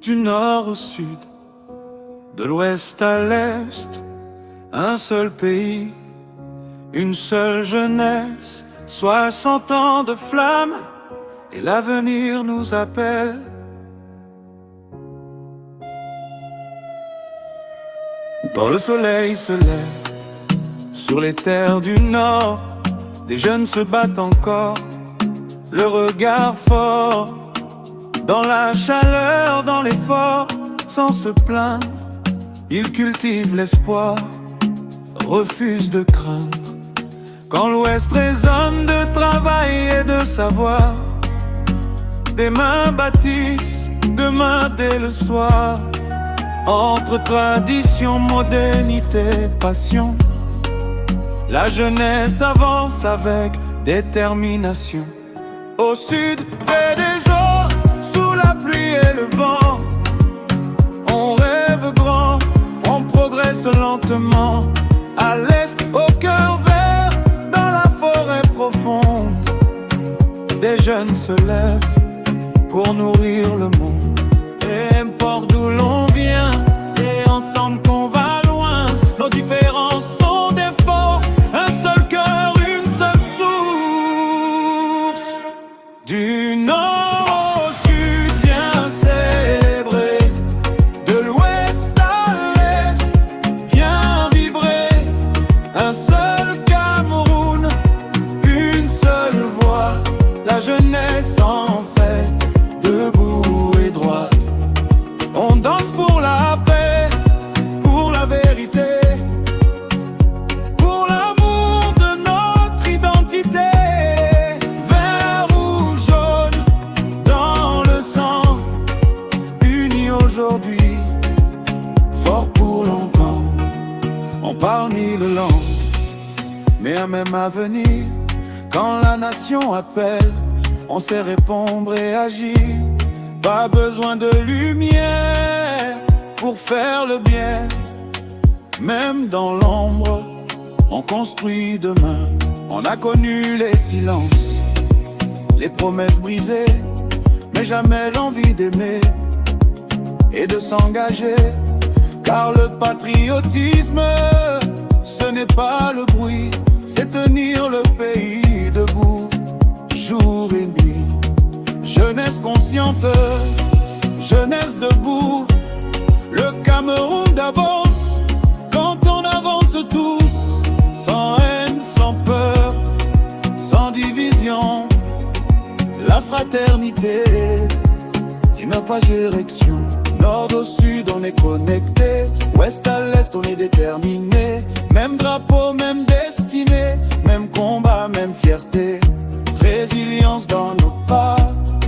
Du nord au sud, de l'ouest à l'est, un seul pays, une seule jeunesse, 60 ans de flamme, et l'avenir nous appelle. Quand le soleil se lève sur les terres du nord, des jeunes se battent encore, le regard fort, dans la chaleur, dans l'effort, sans se plaindre, ils cultivent l'espoir, refusent de craindre. Quand l'Ouest résonne de travail et de savoir, des mains bâtissent demain dès le soir. Entre tradition, modernité, passion, la jeunesse avance avec détermination. Au sud, près des eaux, sous la pluie et le vent, on rêve grand, on progresse lentement. À l'est, au cœur vert, dans la forêt profonde, des jeunes se lèvent pour nourrir le monde. Et importe d'où l'on vient, c'est ensemble qu'on va loin. Nos différences sont des forces, un seul cœur, une seule source. Du nord au sud, viens célébrer. De l'ouest à l'est, viens vibrer. Un seul Cameroun, une seule voix. La jeunesse en fête, debout et droite. On danse pour la paix, pour la vérité, pour l'amour de notre identité. Vert ou jaune dans le sang, unis aujourd'hui, fort pour longtemps. On parle mille langues, mais un même avenir. Quand la nation appelle, on sait répondre et agir. Pas besoin de lumière pour faire le bien. Même dans l'ombre, on construit demain. On a connu les silences, les promesses brisées, mais jamais l'envie d'aimer et de s'engager. Car le patriotisme, ce n'est pas le bruit, c'est tenir le pays debout, jour et nuit. Jeunesse consciente, jeunesse debout, le Cameroun d'avance, quand on avance tous, sans haine, sans peur, sans division. La fraternité, c'est même pas direction. Nord au sud, on est connecté, ouest à l'est, on est déterminé. Même drapeau, même destinée, même combat, même fierté. Résilience dans nos pas,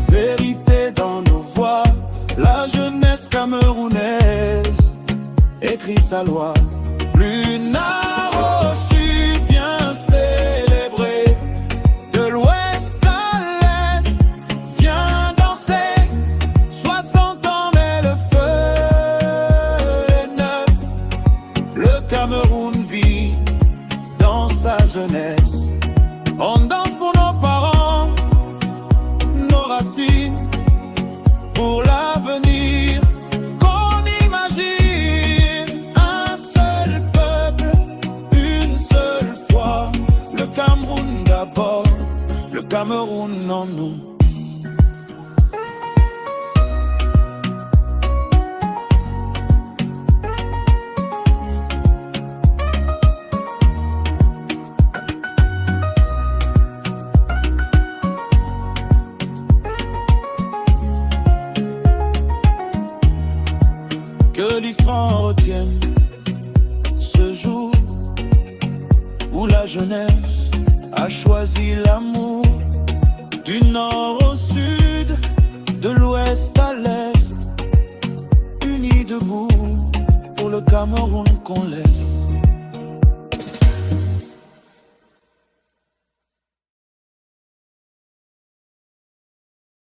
vérité dans nos voix. La jeunesse camerounaise écrit sa loi. Plus nord au sud, viens célébrer. De l'ouest à l'est, viens danser. 60 ans mais le feu est neuf. Le Cameroun vit dans sa jeunesse. On danse pour nos parents, nos racines, pour l'avenir qu'on imagine. Un seul peuple, une seule foi. Le Cameroun d'abord, le Cameroun en nous. Que l'histoire retienne ce jour où la jeunesse a choisi l'amour. Du nord au sud, de l'ouest à l'est, unis debout pour le Cameroun qu'on laisse.